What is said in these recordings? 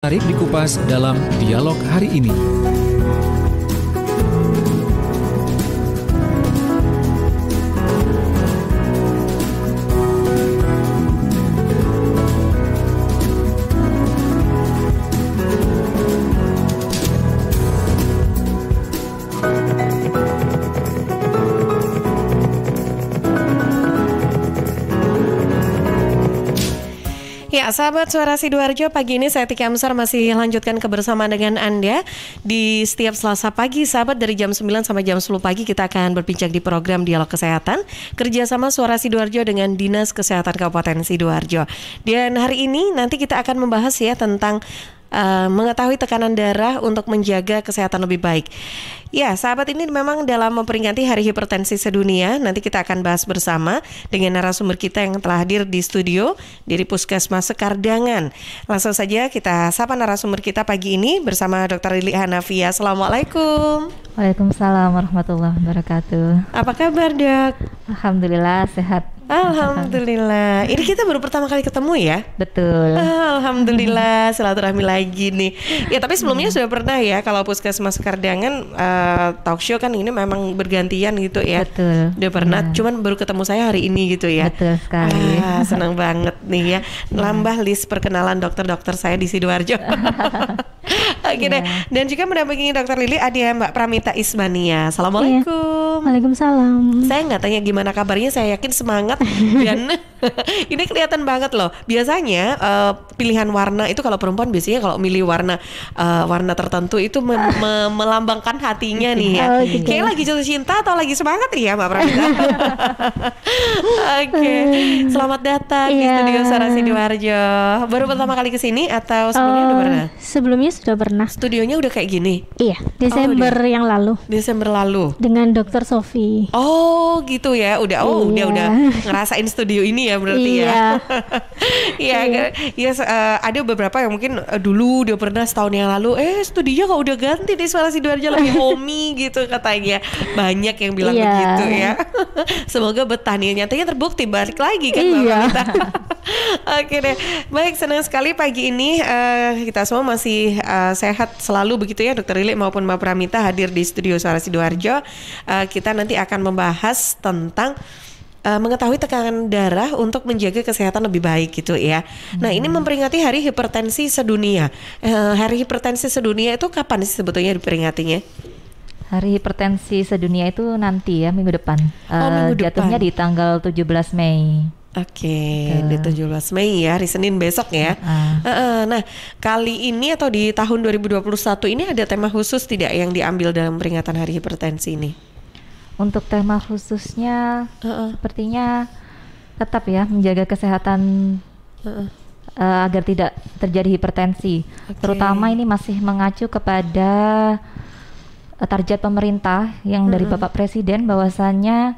Menarik dikupas dalam dialog hari ini. Ya, sahabat Suara Sidoarjo, pagi ini saya Tika Amsar masih lanjutkan kebersamaan dengan Anda di setiap Selasa pagi. Sahabat, dari jam 9 sampai jam 10 pagi kita akan berbincang di program Dialog Kesehatan kerjasama Suara Sidoarjo dengan Dinas Kesehatan Kabupaten Sidoarjo. Dan hari ini nanti kita akan membahas ya tentang mengetahui tekanan darah untuk menjaga kesehatan lebih baik. Ya, sahabat, ini memang dalam memperingati Hari Hipertensi Sedunia. Nanti kita akan bahas bersama dengan narasumber kita yang telah hadir di studio dari Puskesmas Sekardangan. Langsung saja kita sapa narasumber kita pagi ini bersama Dr. Lili Hanafia. Assalamualaikum. Waalaikumsalam warahmatullahi wabarakatuh. Apa kabar, Dok? Alhamdulillah sehat. Alhamdulillah. Ini kita baru pertama kali ketemu ya? Betul. Alhamdulillah, silaturahmi lagi nih. Ya, tapi sebelumnya sudah pernah ya kalau Puskesmas Sekardangan talk show kan ini memang bergantian gitu ya. Betul. Udah pernah, cuman baru ketemu saya hari ini gitu ya. Betul sekali. Senang banget nih ya. Nambah list perkenalan dokter-dokter saya di Sidoarjo. Oke deh. Dan juga mendampingi Dokter Lili ada Mbak Pramita Ismania. Assalamualaikum. Waalaikumsalam. Saya nggak tanya gimana kabarnya, saya yakin semangat. Dan ini kelihatan banget loh. Biasanya pilihan warna itu kalau perempuan biasanya kalau milih warna tertentu itu melambangkan hatinya nih ya. Oh, gitu. Kayak lagi jatuh cinta atau lagi semangat nih ya Mbak Pramita. Oke. Selamat datang di studio Suara Sidoarjo. Baru pertama kali kesini atau sebelumnya udah pernah? Sebelumnya sudah pernah. Studionya udah kayak gini? Iya, Desember yang lalu. Desember lalu. Dengan Dokter Sofi. Oh gitu ya, udah udah ngerasain studio ini ya berarti ya. Iya. Ada beberapa yang mungkin dulu udah pernah setahun yang lalu, studio kok udah ganti di Suara Sidoarjo lebih homey gitu katanya. Banyak yang bilang begitu ya. Semoga betah nih, nyatanya terbukti balik lagi kan Mbak Pramita. Oke deh, baik, senang sekali pagi ini kita semua masih sehat selalu begitu ya, Dokter Lili maupun Mbak Pramita hadir di studio Suara Sidoarjo. Kita nanti akan membahas tentang mengetahui tekanan darah untuk menjaga kesehatan lebih baik gitu ya. Nah, ini memperingati Hari Hipertensi Sedunia. Hari Hipertensi Sedunia itu kapan sih sebetulnya diperingatinya? Hari Hipertensi Sedunia itu nanti ya, minggu depan. Minggu jatuhnya depan. di tanggal 17 Mei. Oke, di 17 Mei ya, hari Senin besok ya. Nah, kali ini atau di tahun 2021 ini ada tema khusus tidak yang diambil dalam peringatan Hari Hipertensi ini? Untuk tema khususnya sepertinya tetap ya menjaga kesehatan agar tidak terjadi hipertensi. Terutama ini masih mengacu kepada target pemerintah yang dari Bapak Presiden bahwasannya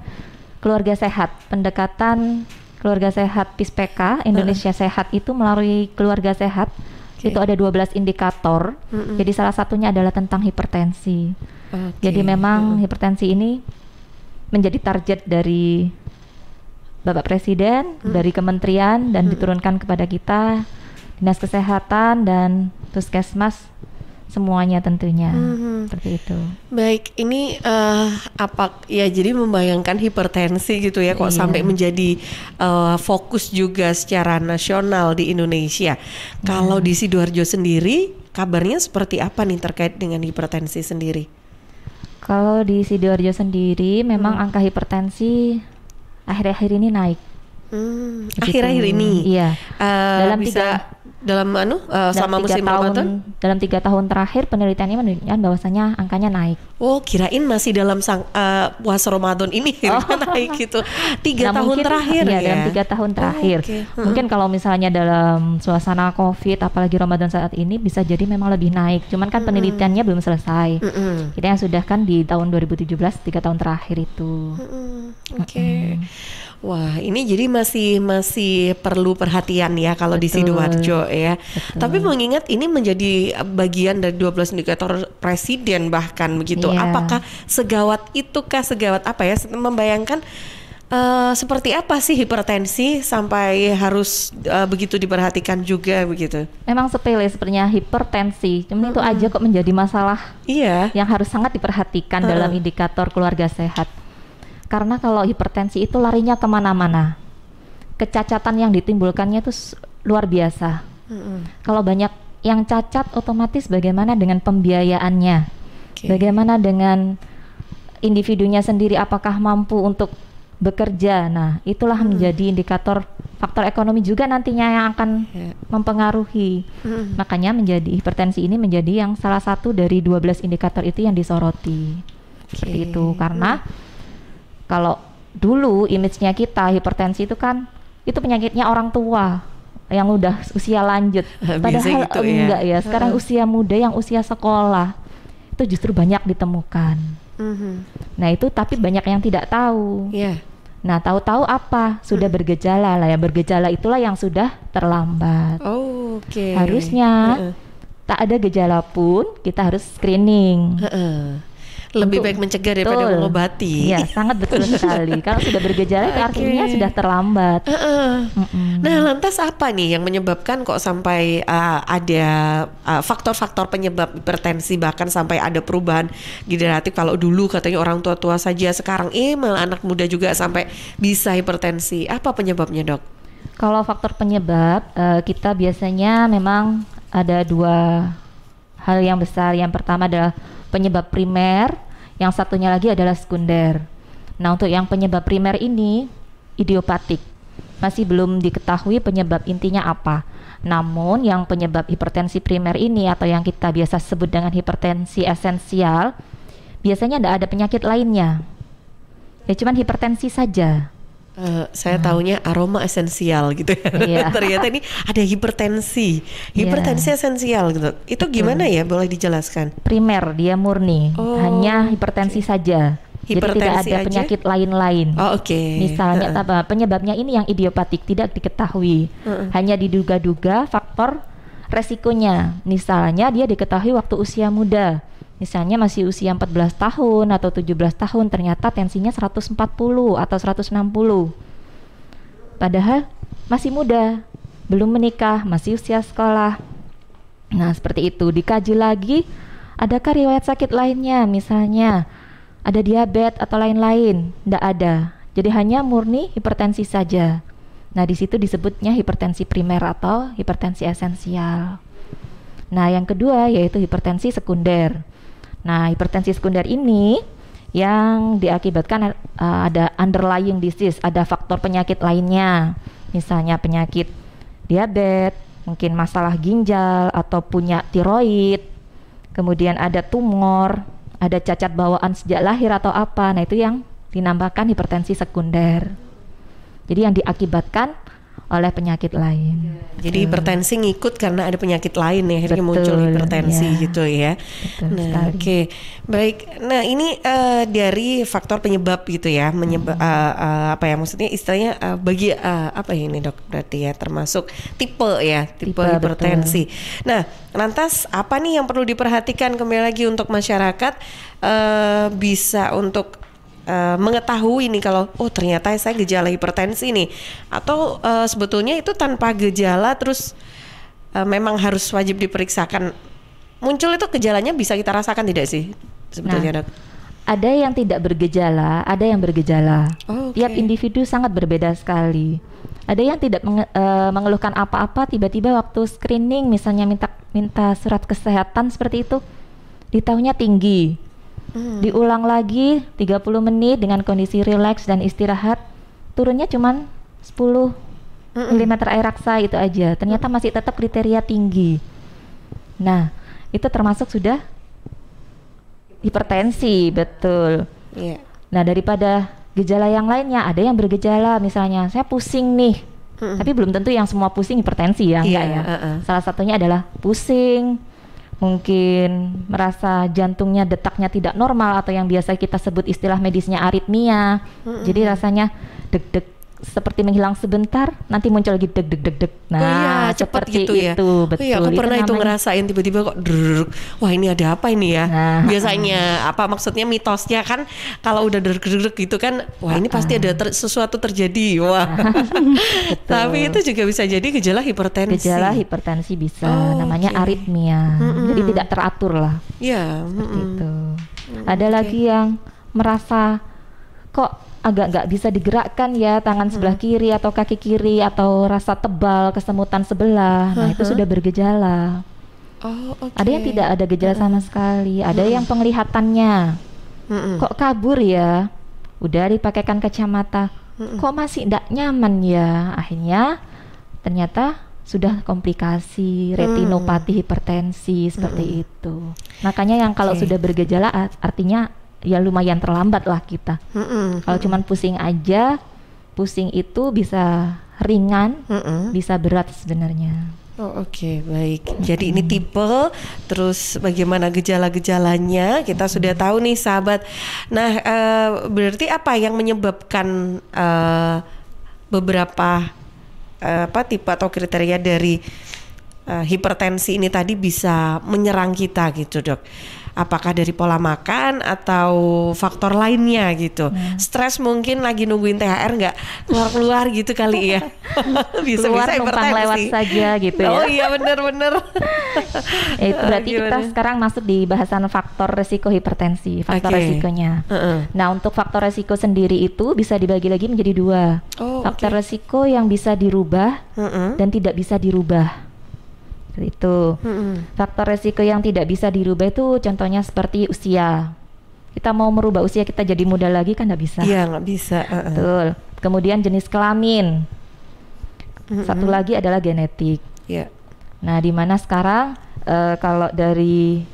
keluarga sehat, pendekatan keluarga sehat PISPK Indonesia Sehat itu melalui keluarga sehat. Itu ada 12 indikator. Jadi salah satunya adalah tentang hipertensi. Jadi memang hipertensi ini menjadi target dari Bapak Presiden, dari kementerian, dan diturunkan kepada kita, Dinas Kesehatan dan Puskesmas, semuanya tentunya. Seperti itu. Baik, ini jadi membayangkan hipertensi gitu ya, kok sampai menjadi fokus juga secara nasional di Indonesia. Kalau di Sidoarjo sendiri, kabarnya seperti apa nih terkait dengan hipertensi sendiri? Kalau di Sidoarjo sendiri, memang angka hipertensi akhir-akhir ini naik. Akhir-akhir ini? Iya. Selama musim Ramadan? Dalam 3 tahun terakhir penelitiannya menunjukkan bahwasanya angkanya naik. Oh, kirain masih dalam puasa Ramadan ini naik gitu. 3 tahun terakhir ya? Dalam 3 tahun terakhir. Mungkin kalau misalnya dalam suasana COVID, apalagi Ramadan saat ini, bisa jadi memang lebih naik. Cuman kan penelitiannya belum selesai. Kita yang sudah kan di tahun 2017, 3 tahun terakhir itu. Wah, ini jadi masih perlu perhatian ya kalau di Sidoarjo ya. Betul. Tapi mengingat ini menjadi bagian dari 12 indikator presiden bahkan begitu. Apakah segawat apa ya? Membayangkan Seperti apa sih hipertensi sampai harus begitu diperhatikan juga begitu? Memang sepele sebenarnya hipertensi, cuman itu aja kok menjadi masalah yang harus sangat diperhatikan dalam indikator keluarga sehat. Karena kalau hipertensi itu larinya kemana-mana, kecacatan yang ditimbulkannya itu luar biasa. Kalau banyak yang cacat, otomatis bagaimana dengan pembiayaannya? Bagaimana dengan individunya sendiri, apakah mampu untuk bekerja? Nah, itulah menjadi indikator faktor ekonomi juga nantinya yang akan mempengaruhi. Makanya hipertensi ini menjadi yang salah satu dari 12 indikator itu yang disoroti. Seperti itu. Karena kalau dulu image-nya kita hipertensi itu kan itu penyakitnya orang tua yang udah usia lanjut. Padahal gitu enggak ya. Sekarang usia muda yang usia sekolah itu justru banyak ditemukan. Nah itu tapi banyak yang tidak tahu. Nah tahu-tahu apa? Sudah bergejala lah ya. Bergejala itulah yang sudah terlambat. Harusnya tak ada gejala pun kita harus screening. Lebih baik mencegah daripada mengobati. Iya, sangat betul sekali. Kalau sudah bergejala itu artinya sudah terlambat. Nah, lantas apa nih yang menyebabkan kok sampai ada faktor-faktor penyebab hipertensi, bahkan sampai ada perubahan generatif? Kalau dulu katanya orang tua-tua saja, sekarang malah anak muda juga sampai bisa hipertensi. Apa penyebabnya, Dok? Kalau faktor penyebab, kita biasanya memang ada dua hal yang besar. Yang pertama adalah penyebab primer, yang satunya lagi adalah sekunder. Nah, untuk yang penyebab primer ini idiopatik, masih belum diketahui penyebab intinya apa. Namun yang penyebab hipertensi primer ini atau yang kita biasa sebut dengan hipertensi esensial, biasanya tidak ada penyakit lainnya, ya cuman hipertensi saja. Saya taunya aroma esensial gitu ya. Ternyata ini ada hipertensi esensial gitu. Itu gimana ya? Boleh dijelaskan? Primer, dia murni, hanya hipertensi saja. Jadi tidak ada penyakit lain-lain. Misalnya penyebabnya ini yang idiopatik, tidak diketahui. Hanya diduga-duga faktor resikonya. Misalnya dia diketahui waktu usia muda. Misalnya masih usia 14 tahun atau 17 tahun, ternyata tensinya 140 atau 160. Padahal masih muda, belum menikah, masih usia sekolah. Nah, seperti itu. Dikaji lagi, adakah riwayat sakit lainnya? Misalnya ada diabetes atau lain-lain? Tidak ada. Jadi hanya murni hipertensi saja. Nah, di situ disebutnya hipertensi primer atau hipertensi esensial. Nah, yang kedua yaitu hipertensi sekunder. Nah, hipertensi sekunder ini yang diakibatkan ada underlying disease, ada faktor penyakit lainnya. Misalnya penyakit diabetes, mungkin masalah ginjal atau punya tiroid. Kemudian ada tumor, ada cacat bawaan sejak lahir atau apa. Nah, itu yang dinamakan hipertensi sekunder. Jadi yang diakibatkan oleh penyakit lain. Jadi hipertensi ngikut karena ada penyakit lain ya, akhirnya muncul hipertensi gitu ya. Nah, baik. Nah, ini dari faktor penyebab gitu ya, apa ya maksudnya istilahnya bagi apa ini, Dok? Berarti ya termasuk tipe hipertensi. Nah, lantas apa nih yang perlu diperhatikan kembali lagi untuk masyarakat bisa untuk mengetahui nih kalau ternyata saya gejala hipertensi nih, atau sebetulnya itu tanpa gejala terus memang harus wajib diperiksakan. Muncul itu gejalanya bisa kita rasakan tidak sih sebetulnya, Dok? Ada yang tidak bergejala, ada yang bergejala. Tiap individu sangat berbeda sekali. Ada yang tidak mengeluhkan apa-apa, tiba-tiba waktu screening misalnya minta surat kesehatan seperti itu, ditahunya tinggi. Diulang lagi 30 menit dengan kondisi rileks dan istirahat, turunnya cuman 10 mm air raksa itu aja. Ternyata masih tetap kriteria tinggi. Nah, itu termasuk sudah hipertensi, betul. Nah, daripada gejala yang lainnya, ada yang bergejala misalnya saya pusing nih. Tapi belum tentu yang semua pusing hipertensi ya, enggak ya. Salah satunya adalah pusing, mungkin merasa jantungnya detaknya tidak normal atau yang biasa kita sebut istilah medisnya aritmia. Jadi rasanya deg-deg seperti menghilang sebentar, nanti muncul lagi deg deg deg deg. Nah, cepat seperti gitu ya. itu, betul. Iya, aku pernah itu namanya ngerasain tiba-tiba kok drrrr, wah ini ada apa ini ya? Nah, biasanya apa maksudnya mitosnya kan kalau udah drrrr gitu kan, wah ini pasti ada sesuatu terjadi. Wah. Tapi itu juga bisa jadi gejala hipertensi. Gejala hipertensi bisa, namanya aritmia. Jadi tidak teratur lah. Iya. Seperti itu. Ada lagi yang merasa kok agak nggak bisa digerakkan ya tangan sebelah kiri atau kaki kiri, atau rasa tebal kesemutan sebelah. Nah itu sudah bergejala. Ada yang tidak ada gejala sama sekali. Ada yang penglihatannya kok kabur ya, udah dipakaikan kacamata, kok masih tidak nyaman ya. Akhirnya ternyata sudah komplikasi retinopati hipertensi seperti itu. Makanya yang kalau sudah bergejala artinya ya lumayan terlambat lah kita. Kalau cuman pusing aja, pusing itu bisa ringan, bisa berat sebenarnya. Oke, baik. Jadi ini tipe, terus bagaimana gejala-gejalanya kita sudah tahu nih sahabat. Nah, berarti apa yang menyebabkan beberapa tipe atau kriteria dari hipertensi ini tadi bisa menyerang kita gitu, Dok? Apakah dari pola makan atau faktor lainnya gitu? Stres mungkin lagi nungguin THR nggak keluar-keluar gitu kali ya? bisa numpang lewat saja gitu ya. Oh iya benar-benar. Itu berarti kita sekarang masuk di bahasan faktor resiko hipertensi, faktor resikonya. Nah untuk faktor resiko sendiri itu bisa dibagi lagi menjadi dua. Faktor resiko yang bisa dirubah dan tidak bisa dirubah. Itu faktor resiko yang tidak bisa dirubah itu contohnya seperti usia. Kita mau merubah usia kita jadi muda lagi kan nggak bisa. Iya nggak bisa. Betul. Kemudian jenis kelamin. Satu lagi adalah genetik. Nah di mana sekarang kalau dari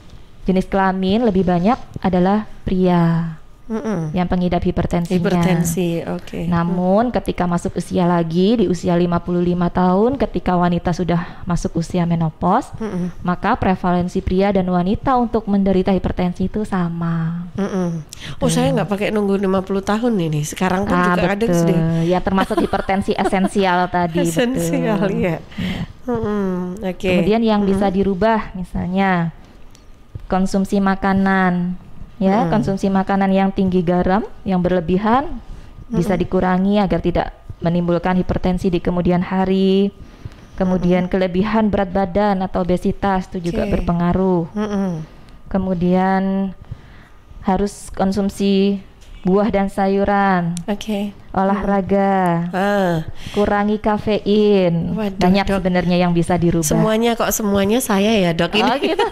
jenis kelamin lebih banyak adalah pria yang pengidap hipertensinya. Hipertensi, Namun ketika masuk usia lagi di usia 55 tahun, ketika wanita sudah masuk usia menopause, maka prevalensi pria dan wanita untuk menderita hipertensi itu sama. Saya nggak pakai nunggu 50 tahun ini. Sekarang pun juga kadang sedang. Ya termasuk hipertensi esensial tadi. Esensial ya. Kemudian yang bisa dirubah misalnya konsumsi makanan. Ya, konsumsi makanan yang tinggi garam, yang berlebihan bisa dikurangi agar tidak menimbulkan hipertensi di kemudian hari. Kemudian kelebihan berat badan atau obesitas itu juga berpengaruh. Kemudian harus konsumsi buah dan sayuran. Olahraga. Kurangi kafein. Banyak sebenarnya yang bisa dirubah. Semuanya saya ya, Dok ini. Gitu.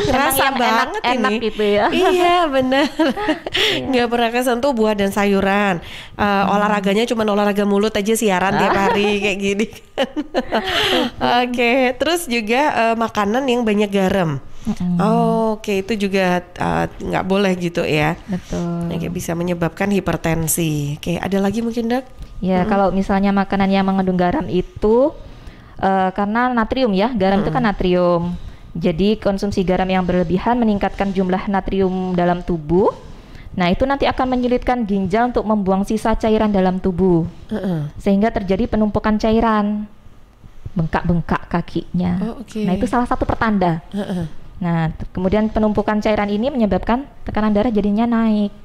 Terasa banget enak ini. Gitu ya. Iya benar. Nggak pernah kesentuh buah dan sayuran. Olahraganya cuma olahraga mulut aja, siaran tiap hari kayak gini. Terus juga makanan yang banyak garam. Itu juga nggak boleh gitu ya. Betul. Kayak bisa menyebabkan hipertensi. Ada lagi mungkin, Dok? Ya kalau misalnya makanan yang mengandung garam itu karena natrium ya, garam itu kan natrium. Jadi konsumsi garam yang berlebihan meningkatkan jumlah natrium dalam tubuh. Nah itu nanti akan menyulitkan ginjal untuk membuang sisa cairan dalam tubuh, sehingga terjadi penumpukan cairan, bengkak-bengkak kakinya. Nah itu salah satu pertanda. Nah kemudian penumpukan cairan ini menyebabkan tekanan darah jadinya naik.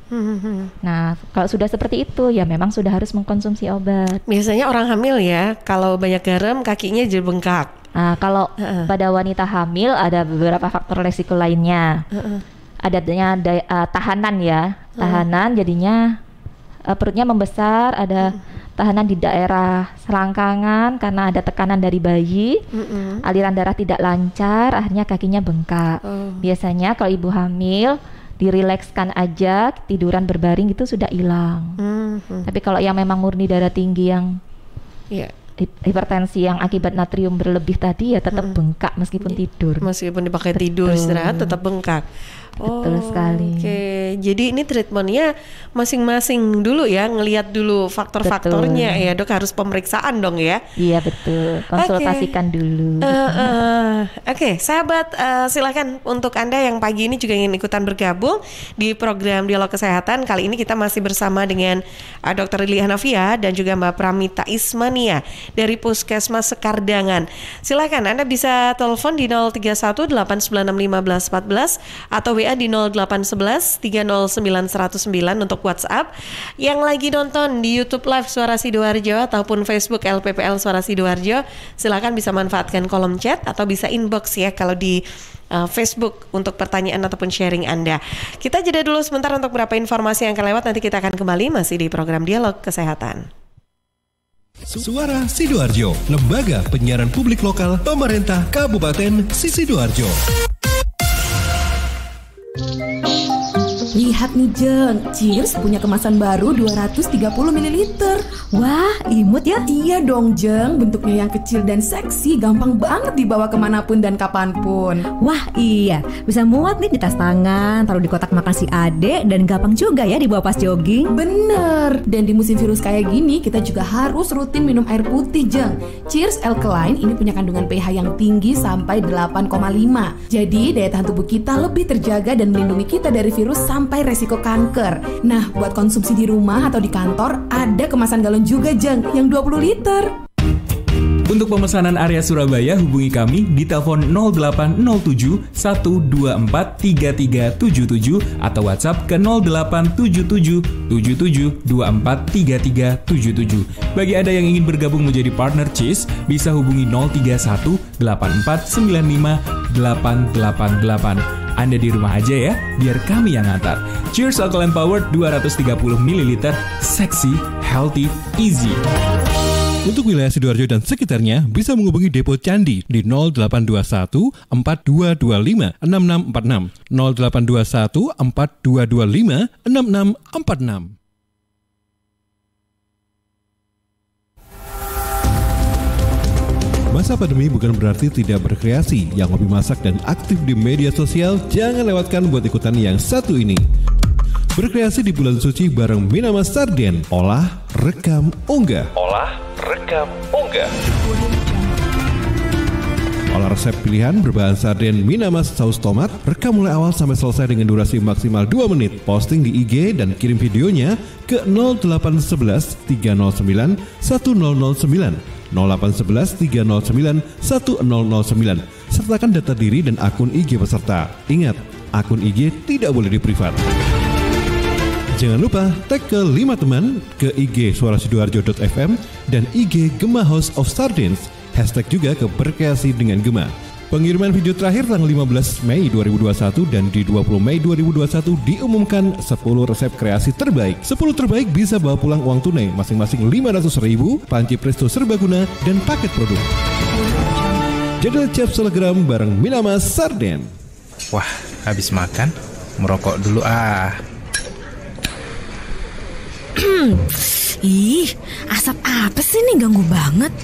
Nah kalau sudah seperti itu ya memang sudah harus mengkonsumsi obat. Biasanya orang hamil ya kalau banyak garam kakinya jadi bengkak. Nah, kalau pada wanita hamil ada beberapa faktor resiko lainnya. Adanya tahanan ya, tahanan jadinya perutnya membesar, ada tahanan di daerah selangkangan karena ada tekanan dari bayi, aliran darah tidak lancar, akhirnya kakinya bengkak. Biasanya kalau ibu hamil dirilekskan aja, tiduran berbaring itu sudah hilang. Tapi kalau yang memang murni darah tinggi yang hipertensi yang akibat natrium berlebih tadi ya tetap bengkak meskipun tidur. Meskipun dipakai tidur istirahat tetap bengkak. Betul sekali. Oke, jadi ini treatmentnya masing-masing dulu ya, ngelihat dulu faktor-faktornya ya dok, harus pemeriksaan dong ya. Iya betul, konsultasikan dulu. Oke, sahabat silakan untuk Anda yang pagi ini juga ingin ikutan bergabung di program Dialog Kesehatan. Kali ini kita masih bersama dengan Dr. Lili Hanafia dan juga Mbak Pramita Ismania dari Puskesmas Sekardangan. Silakan Anda bisa telepon di 031 896 1514 atau WA di 0811 309 109 untuk WhatsApp. Yang lagi nonton di YouTube Live Suara Sidoarjo ataupun Facebook LPPL Suara Sidoarjo, silakan bisa manfaatkan kolom chat atau bisa inbox ya kalau di Facebook untuk pertanyaan ataupun sharing Anda. Kita jeda dulu sebentar untuk beberapa informasi yang akan lewat. Nanti kita akan kembali masih di program Dialog Kesehatan. Suara Sidoarjo, lembaga penyiaran publik lokal pemerintah Kabupaten Sidoarjo. Lihat nih Jeng, Cheers punya kemasan baru 230 ml. Wah, imut ya? Iya dong Jeng, bentuknya yang kecil dan seksi, gampang banget dibawa kemanapun dan kapanpun. Wah iya, bisa muat nih di tas tangan, taruh di kotak makan si adek, dan gampang juga ya dibawa pas jogging. Bener, dan di musim virus kayak gini kita juga harus rutin minum air putih Jeng. Cheers Alkaline ini punya kandungan pH yang tinggi sampai 8,5. Jadi daya tahan tubuh kita lebih terjaga dan melindungi kita dari virus sampai resiko kanker. Nah, buat konsumsi di rumah atau di kantor, ada kemasan galon juga Jeng, yang 20 liter. Untuk pemesanan area Surabaya, hubungi kami di telepon 0807 124 3377 atau WhatsApp ke 0877 77 24 3377. Bagi Anda yang ingin bergabung menjadi partner Cheers, bisa hubungi 031 84 95 888. Anda di rumah aja ya, biar kami yang ngantar. Cheers Alkaline Powered 230 ml, seksi, healthy, easy. Untuk wilayah Sidoarjo dan sekitarnya bisa menghubungi Depo Candi di 0821 4225 6646 0821 4225 6646. Masa pandemi bukan berarti tidak berkreasi. Yang hobi masak dan aktif di media sosial, jangan lewatkan buat ikutan yang satu ini. Berkreasi di bulan suci bareng Minamas Sarden. Olah, rekam, unggah. Olah, rekam, unggah. Olah resep pilihan berbahan sarden Minamas saus tomat. Rekam mulai awal sampai selesai dengan durasi maksimal 2 menit. Posting di IG dan kirim videonya ke 0811 309 1009. 0811 309 1009. Sertakan data diri dan akun IG peserta. Ingat, akun IG tidak boleh di-privat. Jangan lupa tag ke 5 teman ke IG suarasidoarjo.fm dan IG Gema House of Sardines. Hashtag juga ke berkreasi dengan Gema. Pengiriman video terakhir tanggal 15 Mei 2021 dan di 20 Mei 2021 diumumkan 10 resep kreasi terbaik. 10 terbaik bisa bawa pulang uang tunai masing-masing 500.000, panci presto serbaguna, dan paket produk. Jadwal chef selegram bareng Minamas Sarden. Wah, habis makan, merokok dulu ah. Ih, asap apa sih nih, ganggu banget.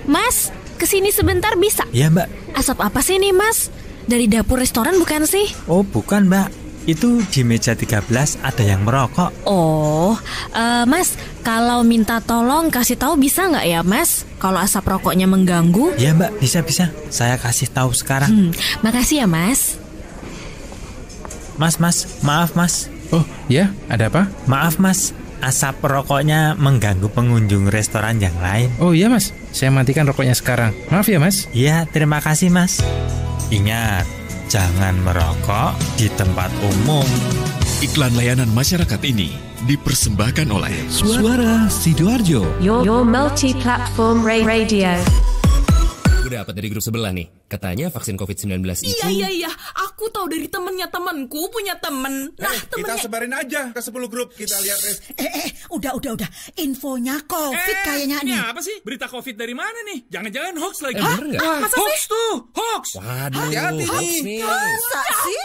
Mas, kesini sebentar bisa? Ya mbak. Asap apa sih nih mas? Dari dapur restoran bukan sih? Oh bukan mbak, itu di meja 13 ada yang merokok. Oh, mas, kalau minta tolong kasih tahu bisa nggak ya mas? Kalau asap rokoknya mengganggu? Ya mbak, bisa, saya kasih tahu sekarang. Makasih ya mas. Mas, maaf mas. Oh ya, ada apa? Maaf mas, asap rokoknya mengganggu pengunjung restoran yang lain. Oh iya mas, saya matikan rokoknya sekarang. Maaf ya mas. Iya, terima kasih mas. Ingat, jangan merokok di tempat umum. Iklan layanan masyarakat ini dipersembahkan oleh Suara Sidoarjo. Your multi-platform radio. Gue dapat dari grup sebelah nih. Katanya vaksin COVID-19 itu... Iya. Aku tahu dari temennya temanku punya temen. Nah, temennya... Kita sebarin aja ke 10 grup. Kita lihat. Udah. Infonya COVID kayaknya nih. Ini apa sih? Berita COVID dari mana nih? Jangan-jangan hoax lagi. Bener nggak? Masa hoax sih? tuh, hoax. Waduh, hati-hati nih. Masa sih?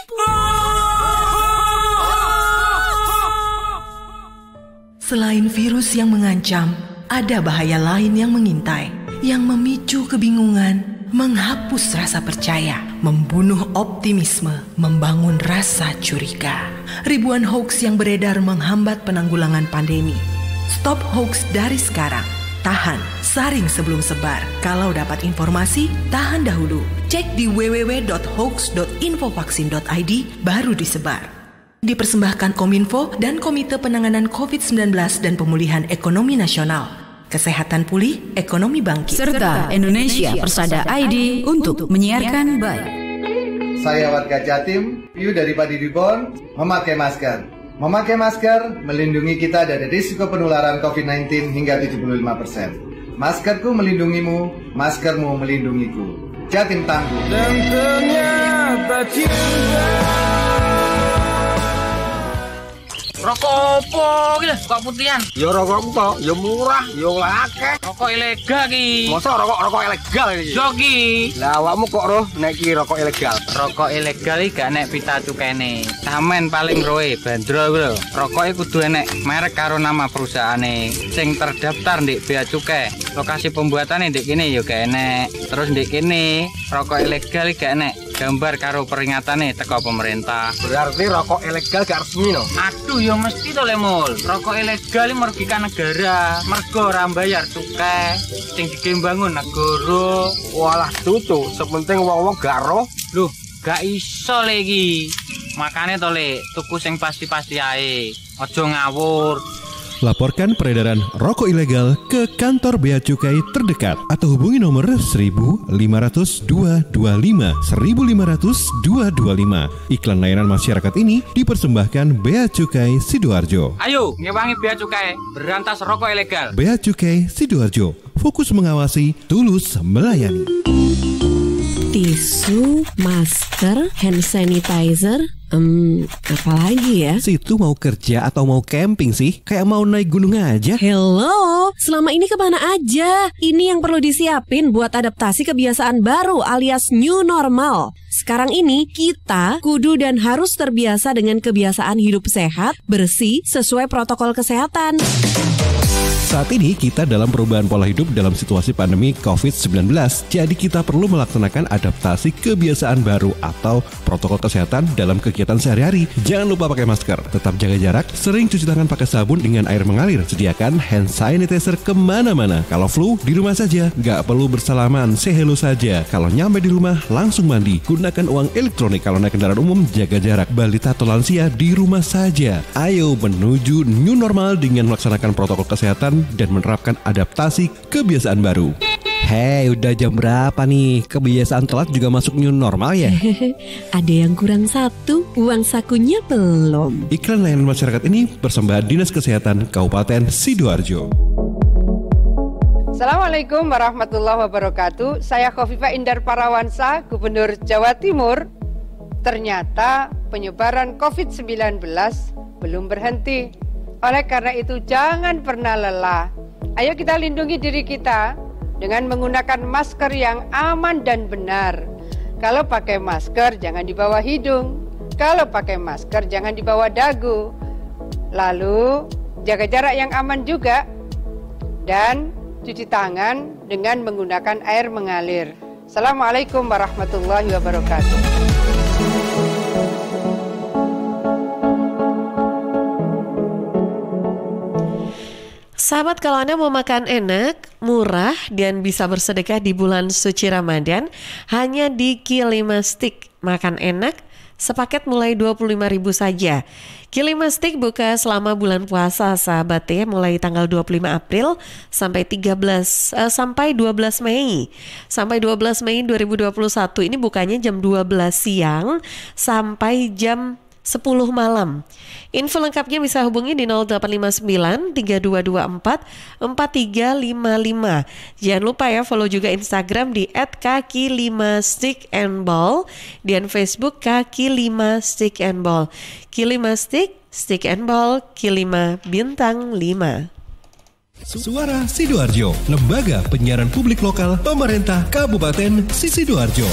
Selain virus yang mengancam, ada bahaya lain yang mengintai. yang memicu kebingungan, menghapus rasa percaya, membunuh optimisme, membangun rasa curiga. Ribuan hoax yang beredar menghambat penanggulangan pandemi. Stop hoax dari sekarang. Tahan, saring sebelum sebar. Kalau dapat informasi, tahan dahulu. Cek di www.hoax.infovaksin.id baru disebar. Dipersembahkan Kominfo dan Komite Penanganan COVID-19 dan Pemulihan Ekonomi Nasional. Kesehatan pulih, ekonomi bangkit. Serta Indonesia Persada ID untuk menyiarkan baik. Saya warga Jatim, Piu dari Padi Reborn, memakai masker. Memakai masker melindungi kita dari risiko penularan COVID-19 hingga 75%. Maskerku melindungimu, maskermu melindungiku. Jatim tangguh. Dan ternyata cinta. Rokok opo gitu, kok putihan? Ya rokok kok, ya murah, ya akeh. Rokok ilegal ki. Masa rokok ilegal iki? Joki. Lah awakmu kok roh nek iki rokok ilegal? Rokok ilegal iki gak nek pita cukene. Samen paling roe bandro kuwi lho. Rokoke kudu enek merek karo nama perusahaane sing terdaftar ndek bea cukai. Lokasi pembuatane ndek kene ya gak enek. Terus ndek kene rokok ilegal iki gak enek gambar karo peringatane teko pemerintah. Berarti rokok ilegal gak resmi no? Aduh ya mesti to Lemul. Rokok ilegal merugikan negara. Mergo ora mbayar cukai sing digembangun negara. Walah tutu, sepenting wong-wong gak roh. Loh, gak iso lagi. Makane to Le, tuku sing pasti-pasti ae. Aja ngawur. Laporkan peredaran rokok ilegal ke kantor Bea Cukai terdekat atau hubungi nomor 1.500 225 1.500 225. Iklan layanan masyarakat ini dipersembahkan Bea Cukai Sidoarjo. Ayo, ngewangi Bea Cukai, berantas rokok ilegal. Bea Cukai Sidoarjo, fokus mengawasi, tulus melayani. Tisu, masker, hand sanitizer, apa lagi ya? Situ mau kerja atau mau camping sih? Kayak mau naik gunung aja. Hello, selama ini kemana aja? Ini yang perlu disiapin buat adaptasi kebiasaan baru alias new normal. Sekarang ini kita kudu dan harus terbiasa dengan kebiasaan hidup sehat, bersih, sesuai protokol kesehatan. Saat ini kita dalam perubahan pola hidup dalam situasi pandemi COVID-19. Jadi kita perlu melaksanakan adaptasi kebiasaan baru atau protokol kesehatan dalam kegiatan sehari-hari. Jangan lupa pakai masker, tetap jaga jarak, sering cuci tangan pakai sabun dengan air mengalir. Sediakan hand sanitizer kemana-mana. Kalau flu, di rumah saja. Gak perlu bersalaman, say hello saja. Kalau nyampe di rumah, langsung mandi. Gunakan uang elektronik. Kalau naik kendaraan umum, jaga jarak. Balita atau lansia, di rumah saja. Ayo menuju new normal dengan melaksanakan protokol kesehatan dan menerapkan adaptasi kebiasaan baru. Hei, udah jam berapa nih? Kebiasaan telat juga masuk new normal ya? Ada yang kurang satu, uang sakunya belum. Iklan layanan masyarakat ini persembahan Dinas Kesehatan Kabupaten Sidoarjo. Assalamualaikum warahmatullahi wabarakatuh. Saya Khofifah Indar Parawansa, Gubernur Jawa Timur. Ternyata penyebaran COVID-19 belum berhenti. Oleh karena itu jangan pernah lelah. Ayo kita lindungi diri kita dengan menggunakan masker yang aman dan benar. Kalau pakai masker jangan di bawah hidung. Kalau pakai masker jangan di bawah dagu. Lalu jaga jarak yang aman juga. Dan cuci tangan dengan menggunakan air mengalir. Assalamualaikum warahmatullahi wabarakatuh. Sahabat, kalau Anda mau makan enak, murah, dan bisa bersedekah di bulan suci Ramadan, hanya di Kilimastik. Makan enak, sepaket mulai 25.000 saja. Kilimastik buka selama bulan puasa, sahabat ya, mulai tanggal 25 April sampai 12 Mei. Sampai 12 Mei 2021. Ini bukanya jam 12 siang sampai jam 10 malam. Info lengkapnya bisa hubungi di 0859 3224 4355. Jangan lupa ya follow juga Instagram di @kaki5stickandball dan Facebook kaki5stickandball. Kilimastik, stick and ball, Kilima bintang 5. Suara Sidoarjo, lembaga penyiaran publik lokal pemerintah Kabupaten Sidoarjo.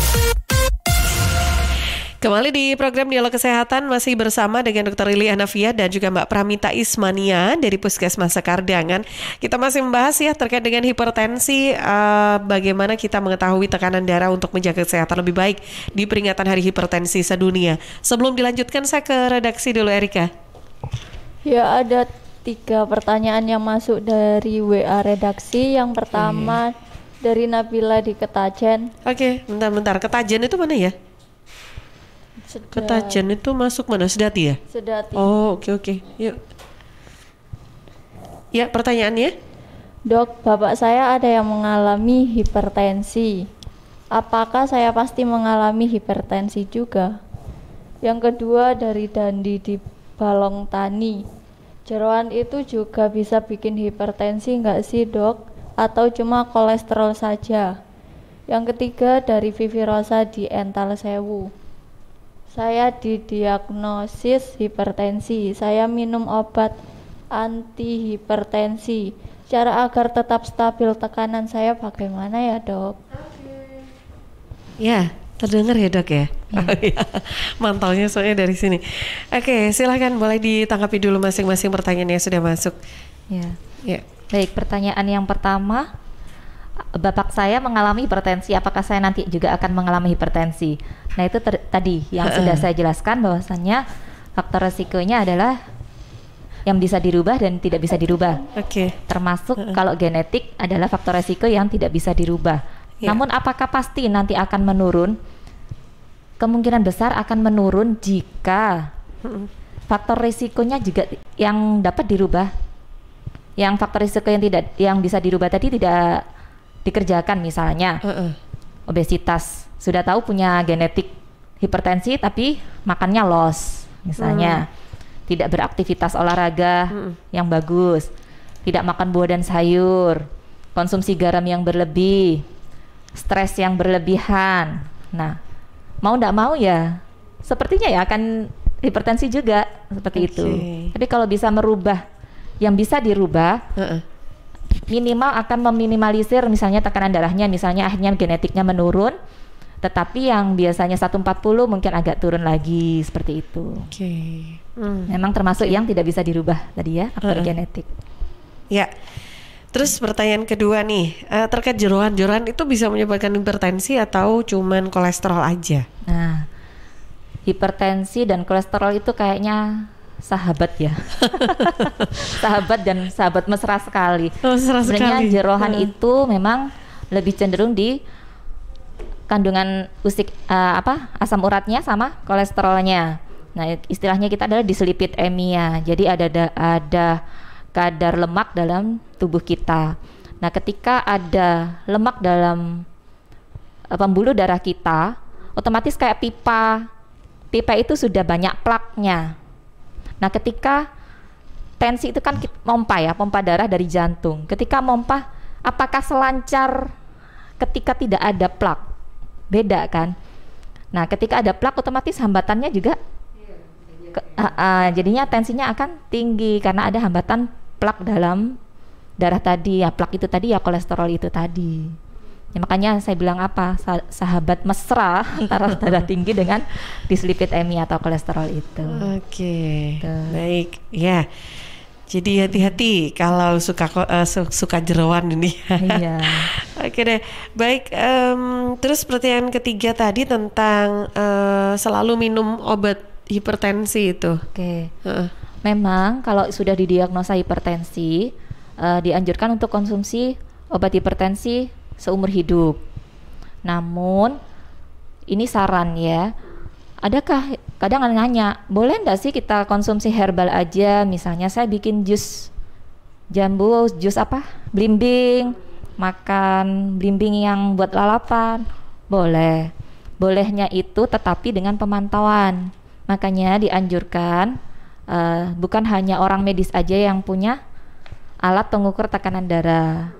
Kembali di program Dialog Kesehatan masih bersama dengan Dr. Lili Anavia dan juga Mbak Pramita Ismania dari Puskesmas Sekardangan. Kita masih membahas ya terkait dengan hipertensi, bagaimana kita mengetahui tekanan darah untuk menjaga kesehatan lebih baik di peringatan Hari Hipertensi Sedunia. Sebelum dilanjutkan saya ke redaksi dulu, Erika. Ya, ada 3 pertanyaan yang masuk dari WA redaksi. Yang pertama dari Nabila di Ketajen. Oke, bentar. Ketajen itu mana ya? Ketajen itu masuk mana? Sedati ya? Sedati. Oh, oke. Yuk. Ya, pertanyaannya? Dok, bapak saya ada yang mengalami hipertensi. Apakah saya pasti mengalami hipertensi juga? Yang kedua dari Dandi di Balong Tani. Jeroan itu juga bisa bikin hipertensi nggak sih, Dok? Atau cuma kolesterol saja? Yang ketiga dari Vivi Rosa di Ental Sewu. Saya didiagnosis hipertensi. Saya minum obat anti hipertensi. Cara agar tetap stabil tekanan saya bagaimana ya, Dok? Ya, terdengar ya, Dok ya? Mantaunya soalnya dari sini. Oke, silakan boleh ditanggapi dulu masing-masing pertanyaan yang sudah masuk. Ya. Baik, pertanyaan yang pertama, bapak saya mengalami hipertensi, apakah saya nanti juga akan mengalami hipertensi? Nah, itu tadi yang sudah saya jelaskan bahwasannya faktor resikonya adalah yang bisa dirubah dan tidak bisa dirubah. Termasuk kalau genetik adalah faktor resiko yang tidak bisa dirubah. Namun apakah pasti nanti akan menurun? Kemungkinan besar akan menurun jika faktor risikonya juga yang dapat dirubah. Yang faktor risiko yang bisa dirubah tadi tidak dikerjakan, misalnya obesitas, sudah tahu punya genetik hipertensi tapi makannya los, misalnya tidak beraktivitas olahraga yang bagus, tidak makan buah dan sayur, konsumsi garam yang berlebih, stres yang berlebihan. Nah, mau tidak mau ya sepertinya ya akan hipertensi juga seperti itu. Tapi kalau bisa merubah yang bisa dirubah, minimal akan meminimalisir misalnya tekanan darahnya, misalnya akhirnya genetiknya menurun, tetapi yang biasanya 140 mungkin agak turun lagi seperti itu. Memang termasuk yang tidak bisa dirubah tadi ya, faktor genetik. Ya. Terus pertanyaan kedua nih, terkait jeroan itu bisa menyebabkan hipertensi atau cuman kolesterol aja? Nah, hipertensi dan kolesterol itu kayaknya sahabat ya. sahabat mesra sekali. Sebenarnya jeroan itu memang lebih cenderung di kandungan asam uratnya sama kolesterolnya. Nah, istilahnya kita adalah dislipidemia. Jadi ada kadar lemak dalam tubuh kita. Nah, ketika ada lemak dalam pembuluh darah kita, otomatis kayak pipa itu sudah banyak plaknya. Nah, ketika tensi itu kan pompa darah dari jantung. Ketika pompa, apakah selancar ketika tidak ada plak? Beda kan? Nah, ketika ada plak otomatis hambatannya juga jadinya tensinya akan tinggi karena ada hambatan plak dalam darah tadi. Ya, plak itu tadi ya kolesterol itu tadi. Ya, makanya saya bilang sahabat mesra antara darah tinggi dengan dislipidemia atau kolesterol itu. Baik, ya. Jadi hati-hati kalau suka jeroan ini. Iya. Oke deh, baik. Terus pertanyaan ketiga tadi tentang selalu minum obat hipertensi itu. Memang kalau sudah didiagnosa hipertensi, dianjurkan untuk konsumsi obat hipertensi seumur hidup. Namun ini saran ya, adakah kadang nanya, boleh enggak sih kita konsumsi herbal aja? Misalnya saya bikin jus jambu, jus belimbing, makan belimbing yang buat lalapan, boleh. Bolehnya itu tetapi dengan pemantauan. Makanya dianjurkan bukan hanya orang medis aja yang punya alat pengukur tekanan darah.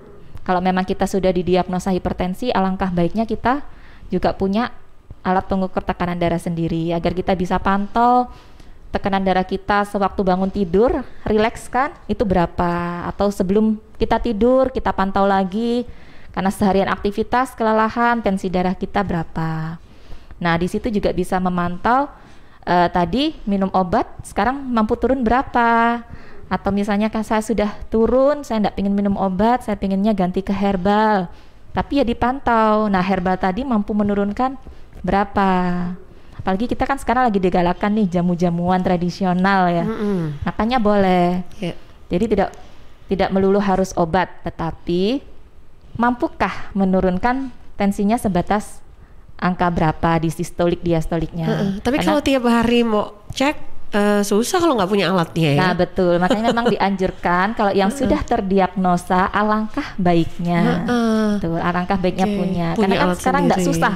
Kalau memang kita sudah didiagnosa hipertensi, alangkah baiknya kita juga punya alat pengukur tekanan darah sendiri agar kita bisa pantau tekanan darah kita sewaktu bangun tidur, rileks kan, itu berapa, atau sebelum kita tidur kita pantau lagi karena seharian aktivitas kelelahan, tensi darah kita berapa. Nah, di situ juga bisa memantau tadi minum obat sekarang mampu turun berapa. Atau misalnya kan saya sudah turun, saya tidak ingin minum obat, saya pinginnya ganti ke herbal. Tapi ya dipantau. Nah, herbal tadi mampu menurunkan berapa. Apalagi kita kan sekarang lagi digalakan nih jamu-jamuan tradisional ya. Makanya boleh. Jadi tidak melulu harus obat, tetapi mampukah menurunkan tensinya sebatas angka berapa di sistolik diastoliknya. Tapi kalau tiap hari mau cek susah kalau nggak punya alatnya ya. Nah betul, makanya memang dianjurkan kalau yang sudah terdiagnosa alangkah baiknya. Alangkah baiknya punya. Karena kan sekarang nggak susah.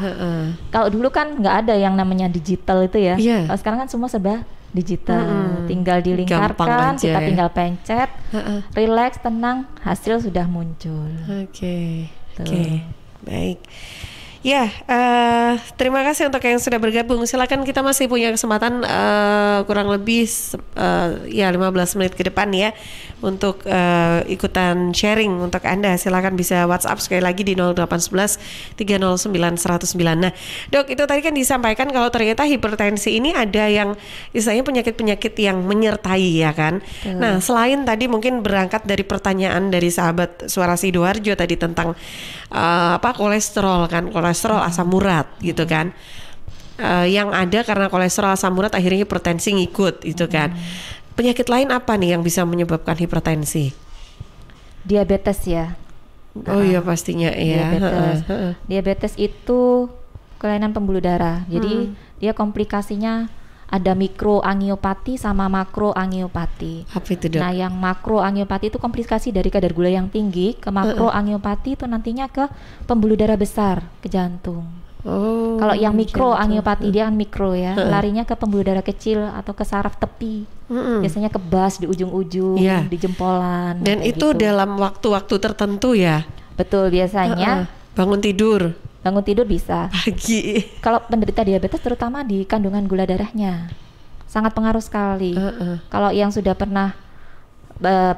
Kalau dulu kan nggak ada yang namanya digital itu ya. Kalau sekarang kan semua serba digital, tinggal dilingkarkan, kita tinggal pencet, relax, tenang, hasil sudah muncul. Oke, baik. Ya, terima kasih untuk yang sudah bergabung. Silakan, kita masih punya kesempatan kurang lebih 15 menit ke depan ya untuk ikutan sharing untuk Anda. Silakan bisa WhatsApp sekali lagi di 0811 309 109. Nah, Dok, itu tadi kan disampaikan kalau ternyata hipertensi ini ada yang istilahnya penyakit-penyakit yang menyertai ya kan. Nah, selain tadi mungkin berangkat dari pertanyaan dari sahabat Suara Sidoarjo tadi tentang kolesterol kan, kolesterol asam urat gitu kan, yang ada karena kolesterol asam urat akhirnya hipertensi ngikut gitu kan. Penyakit lain apa nih yang bisa menyebabkan hipertensi? Diabetes ya. Oh iya pastinya ya. Diabetes itu kelainan pembuluh darah. Jadi dia komplikasinya ada mikroangiopati sama makroangiopati. Apa itu, Dok? Nah, yang makroangiopati itu komplikasi dari kadar gula yang tinggi ke makroangiopati itu nantinya ke pembuluh darah besar, ke jantung. Kalau yang mikroangiopati dia kan mikro ya, larinya ke pembuluh darah kecil atau ke saraf tepi. Biasanya ke vas di ujung-ujung, di jempolan. Dan itu gitu. Dalam waktu-waktu tertentu ya? Betul, biasanya bangun tidur bisa pagi. Kalau penderita diabetes terutama di kandungan gula darahnya sangat pengaruh sekali. Kalau yang sudah pernah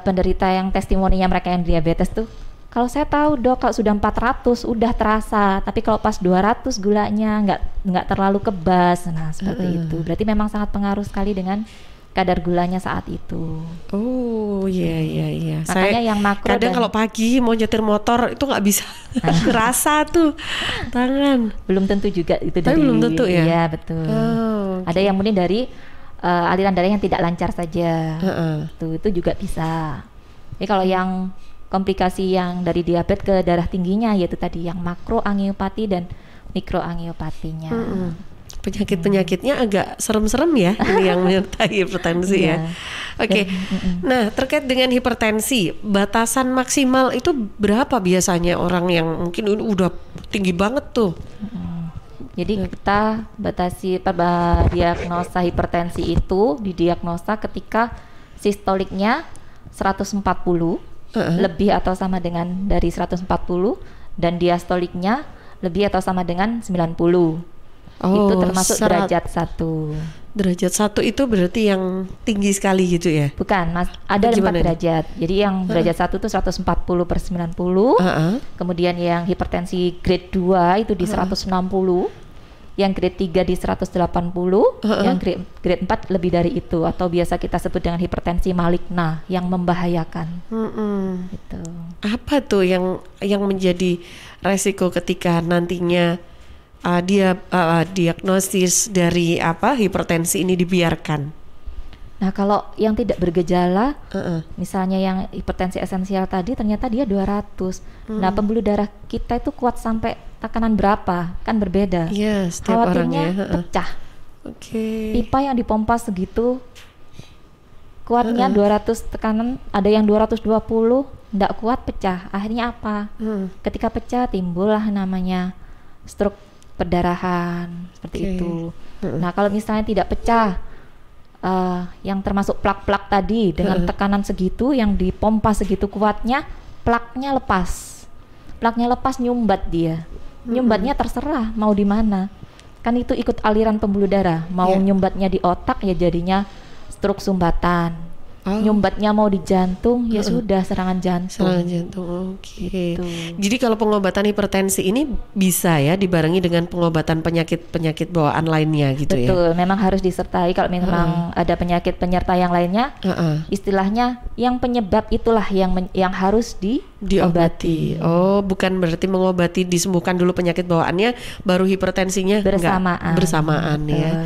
penderita yang testimoninya mereka yang diabetes tuh, kalau saya tahu Dok, kalau sudah 400 udah terasa, tapi kalau pas 200 gulanya nggak terlalu kebas. Nah seperti itu, berarti memang sangat pengaruh sekali dengan kadar gulanya saat itu. Oh iya. Makanya yang makro kadang kalau pagi mau nyetir motor itu nggak bisa kerasa tuh tangan. Belum tentu juga itu. Tapi belum tentu ya. Iya betul. Ada yang mungkin dari aliran darah yang tidak lancar saja. Itu juga bisa. Jadi kalau yang komplikasi yang dari diabetes ke darah tingginya yaitu tadi yang makroangiopati dan mikroangiopatinya. Penyakit-penyakitnya agak serem-serem ya ini yang menyertai hipertensi ya. Oke. Nah, terkait dengan hipertensi, batasan maksimal itu berapa biasanya orang yang mungkin udah tinggi banget tuh? Jadi kita batasi diagnosa hipertensi itu didiagnosa ketika sistoliknya 140 lebih atau sama dengan dari 140 dan diastoliknya lebih atau sama dengan 90. Itu termasuk derajat 1. Derajat 1 itu berarti yang tinggi sekali gitu ya? Bukan, Mas. Ada 4 derajat. Jadi yang derajat 1 itu 140/90. Kemudian yang hipertensi grade 2 itu di 160. Yang grade 3 di 180. Yang grade 4 lebih dari itu. Atau biasa kita sebut dengan hipertensi maligna yang membahayakan. Gitu. Apa tuh yang menjadi resiko ketika nantinya diagnosis dari hipertensi ini dibiarkan? Nah, kalau yang tidak bergejala, misalnya yang hipertensi esensial tadi ternyata dia 200. Nah, pembuluh darah kita itu kuat sampai tekanan berapa? Kan berbeda. Iya, setiap khawatirnya orangnya pecah. Pipa yang dipompa segitu kuatnya 200 tekanan, ada yang 220, tidak kuat, pecah. Akhirnya apa? Ketika pecah timbullah namanya stroke perdarahan seperti itu. Nah, kalau misalnya tidak pecah, yang termasuk plak-plak tadi dengan tekanan segitu yang dipompa segitu kuatnya, plaknya lepas. Plaknya lepas, nyumbat dia. Nyumbatnya terserah mau di mana. Kan itu ikut aliran pembuluh darah. Mau nyumbatnya di otak ya jadinya stroke sumbatan. nyumbatnya mau di jantung, ya sudah serangan jantung. Serangan jantung, oke. Jadi kalau pengobatan hipertensi ini bisa ya dibarengi dengan pengobatan penyakit bawaan lainnya gitu ya? Betul, memang harus disertai kalau memang ada penyakit penyerta yang lainnya. Istilahnya yang penyebab itulah yang harus diobati. Oh, bukan berarti mengobati disembuhkan dulu penyakit bawaannya, baru hipertensinya bersamaan ya.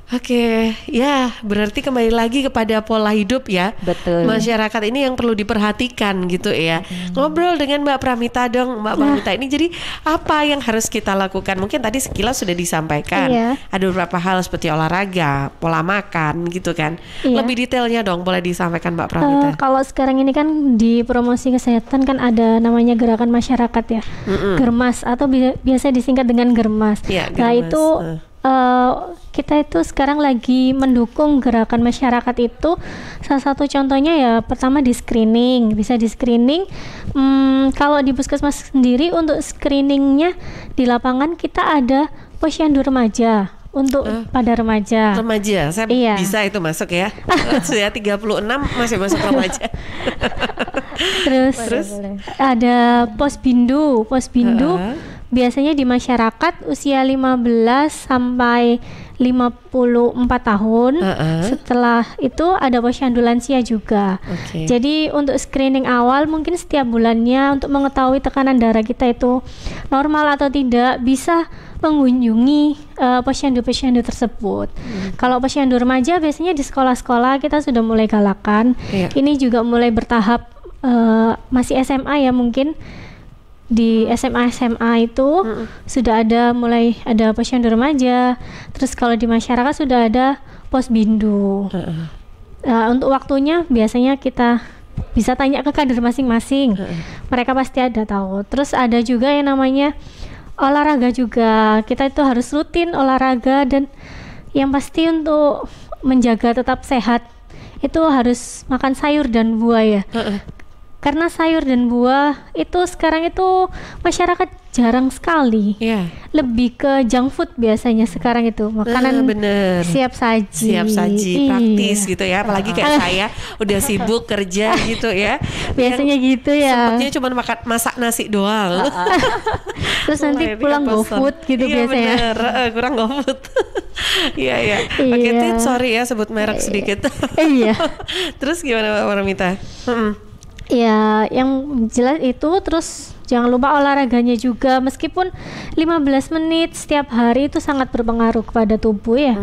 Oke, ya berarti kembali lagi kepada pola hidup ya. Betul. Masyarakat ini yang perlu diperhatikan gitu ya. Ngobrol dengan Mbak Pramita dong, Mbak Pramita ini jadi apa yang harus kita lakukan? Mungkin tadi sekilas sudah disampaikan. Ada beberapa hal seperti olahraga, pola makan gitu kan. Lebih detailnya dong boleh disampaikan Mbak Pramita. Kalau sekarang ini kan di promosi kesehatan kan ada namanya gerakan masyarakat ya. Germas atau biasa disingkat dengan Germas. Nah itu kita itu sekarang lagi mendukung gerakan masyarakat itu. Salah satu contohnya ya pertama di screening, bisa di screening. Kalau di puskesmas sendiri untuk screeningnya di lapangan kita ada posyandu remaja untuk pada remaja. Saya bisa itu masuk ya. Sudah 36 masih masuk remaja. Terus ada posbindu. Biasanya di masyarakat usia 15 sampai 54 tahun. Setelah itu ada posyandu lansia juga. Jadi untuk screening awal mungkin setiap bulannya untuk mengetahui tekanan darah kita itu normal atau tidak, bisa mengunjungi posyandu-posyandu tersebut. Kalau posyandu remaja biasanya di sekolah-sekolah kita sudah mulai galakan. Ini juga mulai bertahap, masih SMA ya mungkin. Di SMA itu sudah mulai ada posyandu remaja. Terus kalau di masyarakat sudah ada posbindu. Untuk waktunya biasanya kita bisa tanya ke kader masing-masing. Mereka pasti ada tahu. Terus ada juga yang namanya olahraga juga. Kita itu harus rutin olahraga, dan yang pasti untuk menjaga tetap sehat itu harus makan sayur dan buah ya. Karena sayur dan buah itu sekarang itu masyarakat jarang sekali. Lebih ke junk food biasanya sekarang itu, makanan siap saji. Praktis gitu ya. Apalagi kayak saya udah sibuk kerja gitu ya. Biasanya gitu ya. Sempatnya cuma masak nasi doang. Terus nanti pulang GoFood gitu biasanya. Kurang GoFood. Iya. Oke, sorry ya sebut merek sedikit. Terus gimana Mbak Pramita? Ya, yang jelas itu. Terus jangan lupa olahraganya juga, meskipun 15 menit setiap hari itu sangat berpengaruh kepada tubuh ya.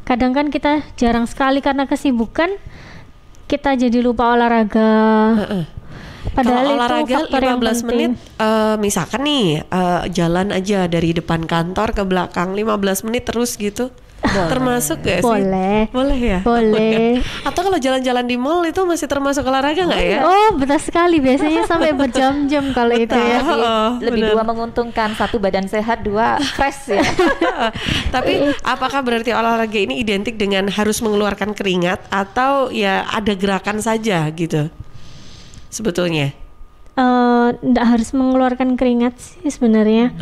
Kadang kan kita jarang sekali karena kesibukan kita jadi lupa olahraga. Padahal kalau olahraga itu faktor 15 menit, misalkan nih jalan aja dari depan kantor ke belakang 15 menit terus gitu. Termasuk gak sih? Boleh ya? Boleh. Atau kalau jalan-jalan di mall itu masih termasuk olahraga nggak ya? Oh, betul sekali. Biasanya sampai berjam-jam kalau itu ya. Lebih dua menguntungkan, satu badan sehat, dua fresh ya. Tapi apakah berarti olahraga ini identik dengan harus mengeluarkan keringat atau ya ada gerakan saja gitu sebetulnya? Nggak harus mengeluarkan keringat sih sebenarnya.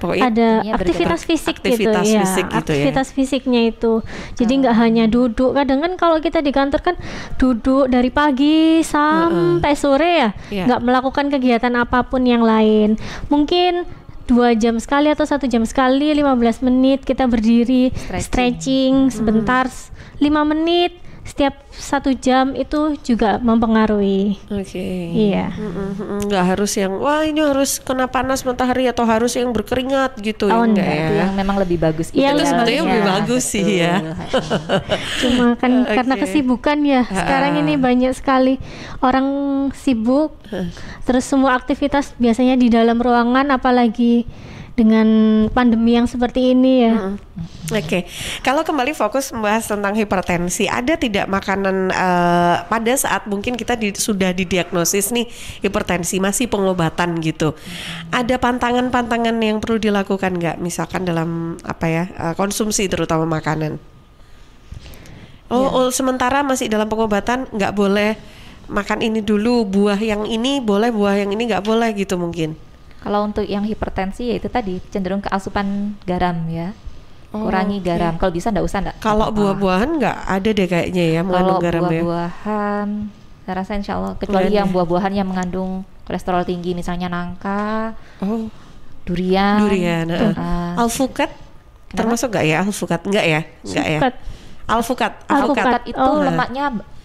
Ada aktivitas fisik gitu ya. Aktivitas fisiknya itu. Jadi nggak hanya duduk. Kadang kan kalau kita di kantor kan duduk dari pagi sampai sore ya, nggak melakukan kegiatan apapun yang lain. Mungkin 2 jam sekali atau 1 jam sekali, 15 menit kita berdiri, stretching sebentar, 5 menit setiap 1 jam itu juga mempengaruhi. Iya. Nggak harus yang wah ini harus kena panas matahari atau harus yang berkeringat gitu. Enggak ya. Itu yang memang lebih bagus. Itu sebetulnya lebih bagus sih ya. Cuma kan karena kesibukan ya. Sekarang ini banyak sekali orang sibuk. Terus semua aktivitas biasanya di dalam ruangan, apalagi dengan pandemi yang seperti ini ya. Kalau kembali fokus membahas tentang hipertensi, ada tidak makanan pada saat mungkin kita sudah didiagnosis nih hipertensi, masih pengobatan gitu, ada pantangan-pantangan yang perlu dilakukan nggak? Misalkan dalam konsumsi terutama makanan. Sementara masih dalam pengobatan nggak boleh makan ini dulu, buah yang ini boleh, buah yang ini nggak boleh gitu mungkin. Kalau untuk yang hipertensi ya itu tadi cenderung ke asupan garam ya. kurangi garam. Kalau bisa nggak usah, nggak. Kalau buah-buahan nggak ada deh kayaknya ya mengandung garam ya. Kalau buah-buahan, saya rasa insya Allah kecuali yang buah-buahan yang mengandung kolesterol tinggi, misalnya nangka, durian, alpukat, termasuk nggak ya alpukat? Nggak ya, nggak ya. Alpukat itu lemak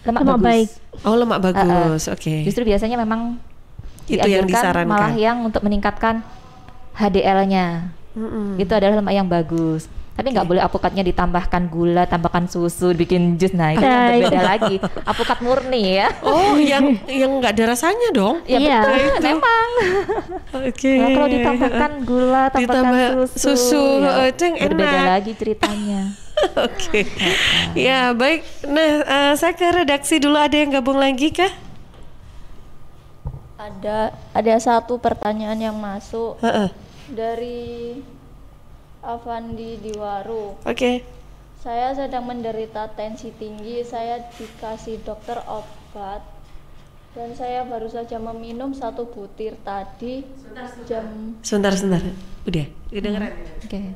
bagus. Baik. Oh, lemak bagus. Oke. Justru biasanya memang itu yang disarankan. Malah yang untuk meningkatkan HDL-nya. Itu adalah lemak yang bagus. Tapi nggak boleh alpukatnya ditambahkan gula, tambahkan susu, bikin jus. Nah, itu yang berbeda lagi. Alpukat murni ya. Oh, yang nggak ada rasanya dong? Ya betul, memang. Nah, kalau ditambahkan gula, tambahkan susu, itu yang berbeda enak. lagi ceritanya. Oke. Ya, baik. Nah, saya ke redaksi dulu, ada yang gabung lagi kah? Ada satu pertanyaan yang masuk dari Avandi Diwaru. Oke. Saya sedang menderita tensi tinggi. Saya dikasih dokter obat dan saya baru saja meminum 1 butir tadi. Sebentar. Udah kedengeran. Oke.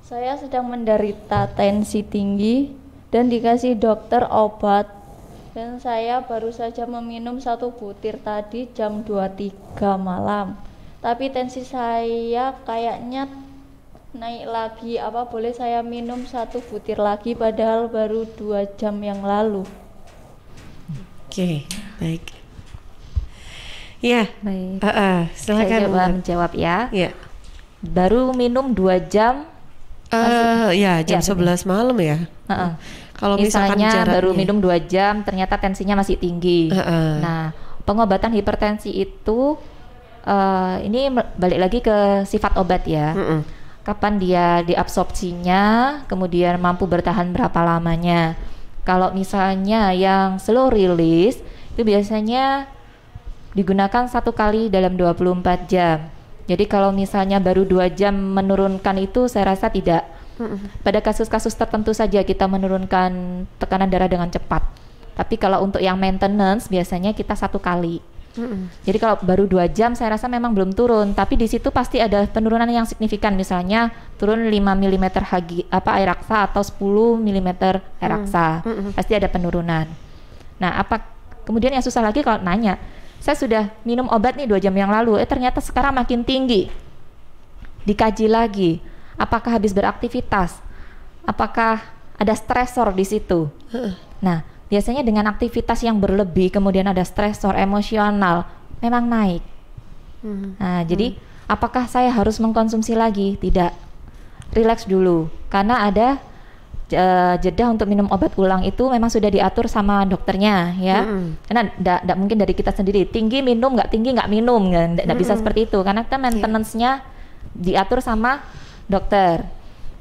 Saya sedang menderita tensi tinggi dan dikasih dokter obat dan saya baru saja meminum 1 butir tadi jam 2.03 malam. Tapi tensi saya kayaknya naik lagi. Apa boleh saya minum 1 butir lagi padahal baru 2 jam yang lalu? Oke, baik. Ya, baik. Silakan. Saya coba menjawab ya. Ya. Baru minum 2 jam. Jam 11 malam ya. Kalau misalkan misalnya baru minum 2 jam, ternyata tensinya masih tinggi. Nah, pengobatan hipertensi itu ini balik lagi ke sifat obat ya. Kapan dia diabsorpsinya, kemudian mampu bertahan berapa lamanya. Kalau misalnya yang slow release itu biasanya digunakan 1 kali dalam 24 jam. Jadi kalau misalnya baru 2 jam menurunkan itu saya rasa tidak. Pada kasus-kasus tertentu saja kita menurunkan tekanan darah dengan cepat. Tapi kalau untuk yang maintenance biasanya kita 1 kali. Jadi kalau baru 2 jam saya rasa memang belum turun, tapi di situ pasti ada penurunan yang signifikan, misalnya turun 5 mm air aksa atau 10 mm air aksa. Pasti ada penurunan. Nah, kemudian yang susah lagi kalau nanya, saya sudah minum obat nih 2 jam yang lalu, ternyata sekarang makin tinggi. Dikaji lagi, apakah habis beraktivitas? Apakah ada stresor di situ? Nah, biasanya dengan aktivitas yang berlebih kemudian ada stresor emosional memang naik. Nah, jadi apakah saya harus mengkonsumsi lagi? Tidak. Relax dulu, karena ada jeda untuk minum obat ulang itu memang sudah diatur sama dokternya ya. Karena tidak mungkin dari kita sendiri tinggi minum, nggak tinggi nggak minum, nggak bisa seperti itu karena kita maintenance-nya diatur sama dokter.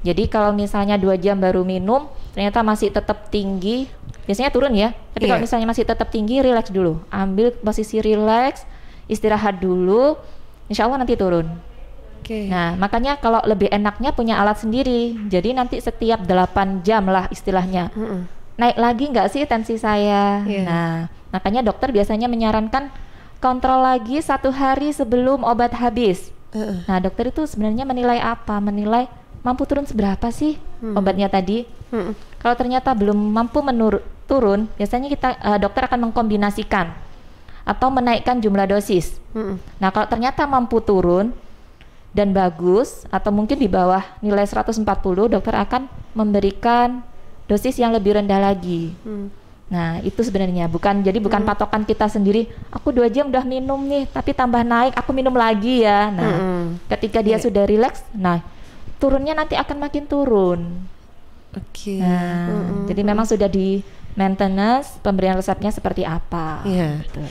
Jadi kalau misalnya 2 jam baru minum ternyata masih tetap tinggi, biasanya turun ya. Tapi kalau misalnya masih tetap tinggi, relax dulu, ambil posisi relax, istirahat dulu, insya Allah nanti turun. Nah, makanya kalau lebih enaknya punya alat sendiri. Jadi nanti setiap 8 jam lah istilahnya. Naik lagi nggak sih tensi saya? Nah, makanya dokter biasanya menyarankan kontrol lagi 1 hari sebelum obat habis. Nah, dokter itu sebenarnya menilai apa? Menilai mampu turun seberapa sih obatnya tadi. Kalau ternyata belum mampu turun, biasanya dokter akan mengkombinasikan atau menaikkan jumlah dosis. Nah, kalau ternyata mampu turun dan bagus atau mungkin di bawah nilai 140, dokter akan memberikan dosis yang lebih rendah lagi. Nah, itu sebenarnya bukan patokan kita sendiri. Aku 2 jam udah minum nih, tapi tambah naik, aku minum lagi ya. Nah, ketika dia sudah rileks, nah turunnya nanti akan makin turun. Nah, jadi memang sudah di maintenance pemberian resepnya seperti apa. Gitu.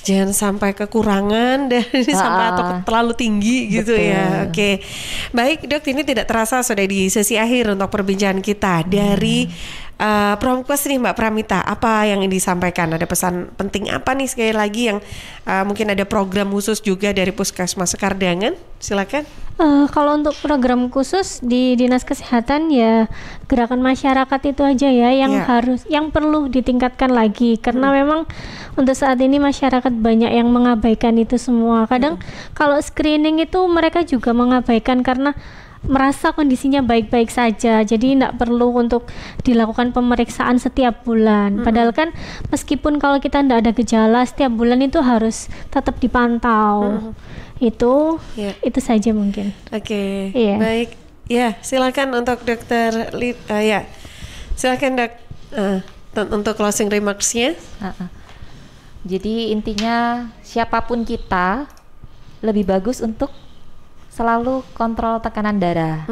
Jangan sampai kekurangan dan sampai atau terlalu tinggi gitu. Betul. Ya. Oke. Baik, Dok, ini tidak terasa sudah di sesi akhir untuk perbincangan kita dari Promkes nih Mbak Pramita. Apa yang ingin disampaikan? Ada pesan penting apa nih sekali lagi yang mungkin ada program khusus juga dari Puskesmas Sekardangan? Silakan. Kalau untuk program khusus di Dinas Kesehatan ya gerakan masyarakat itu aja ya yang perlu ditingkatkan lagi karena memang untuk saat ini masyarakat banyak yang mengabaikan itu semua. Kadang kalau screening itu mereka juga mengabaikan karena merasa kondisinya baik-baik saja, jadi tidak perlu untuk dilakukan pemeriksaan setiap bulan. Padahal kan meskipun kalau kita tidak ada gejala, setiap bulan itu harus tetap dipantau. Itu saja mungkin. Oke. Baik. Ya, silakan untuk Dokter ya. Silakan Dok untuk closing remarks-nya. Jadi intinya siapapun kita lebih bagus untuk selalu kontrol tekanan darah.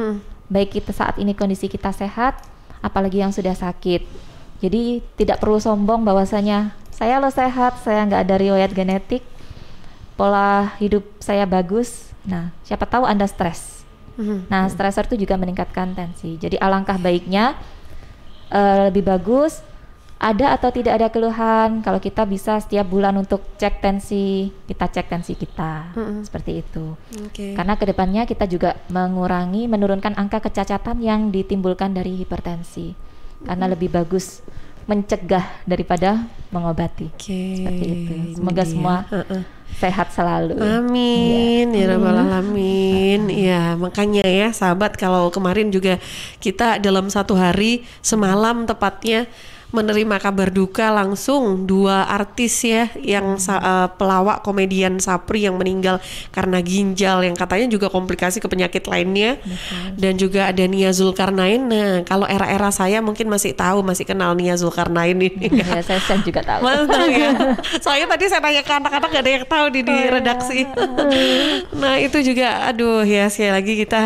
Baik kita saat ini kondisi kita sehat, apalagi yang sudah sakit. Jadi tidak perlu sombong bahwasanya saya lo sehat, saya nggak ada riwayat genetik, pola hidup saya bagus. Nah, siapa tahu Anda stres. Nah, stresor itu juga meningkatkan tensi. Jadi alangkah baiknya lebih bagus ada atau tidak ada keluhan, kalau kita bisa setiap bulan untuk cek tensi, kita cek tensi kita, seperti itu. Karena kedepannya kita juga menurunkan angka kecacatan yang ditimbulkan dari hipertensi. Karena lebih bagus mencegah daripada mengobati. Seperti itu. Semoga semua sehat selalu. Amin ya rabbal alamin. Ya, makanya ya sahabat, kalau kemarin juga kita dalam satu hari semalam tepatnya menerima kabar duka langsung 2 artis ya yang pelawak komedian Sapri yang meninggal karena ginjal yang katanya juga komplikasi ke penyakit lainnya. Dan juga ada Nia Zulkarnain. Nah, kalau era-era saya mungkin masih kenal Nia Zulkarnain ini. Ya, saya juga tahu. Tahu ya. Soalnya tadi saya tanya ke anak-anak gak ada yang tahu di redaksi. Nah, itu juga aduh ya, sekali lagi kita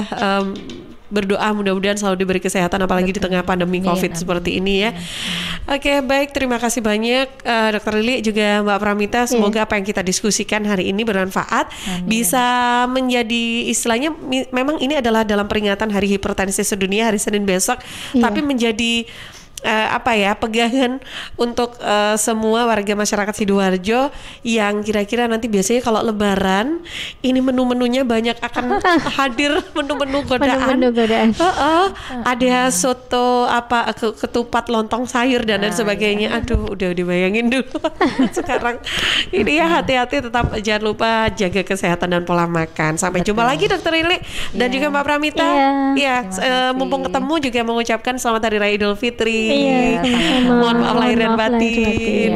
berdoa mudah-mudahan selalu diberi kesehatan apalagi di tengah pandemi COVID seperti ini ya. Oke, baik, terima kasih banyak Dr. Lili juga Mbak Pramita. Semoga apa yang kita diskusikan hari ini bermanfaat, bisa menjadi istilahnya memang ini adalah dalam peringatan Hari Hipertensi Sedunia hari Senin besok, tapi menjadi pegangan untuk semua warga masyarakat Sidoarjo yang kira-kira nanti biasanya kalau Lebaran ini menu-menunya banyak akan hadir menu-menu godaan. Ada soto ketupat lontong sayur dan lain sebagainya. Aduh, udah dibayangin dulu. Sekarang ini ya hati-hati, tetap jangan lupa jaga kesehatan dan pola makan. Sampai jumpa lagi Dokter Lili dan juga Mbak Pramita. Mumpung ketemu juga mengucapkan selamat Hari Raya Idul Fitri. Mohon maaf lahir dan batin.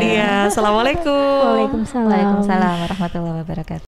Assalamualaikum. Waalaikumsalam warahmatullahi wabarakatuh.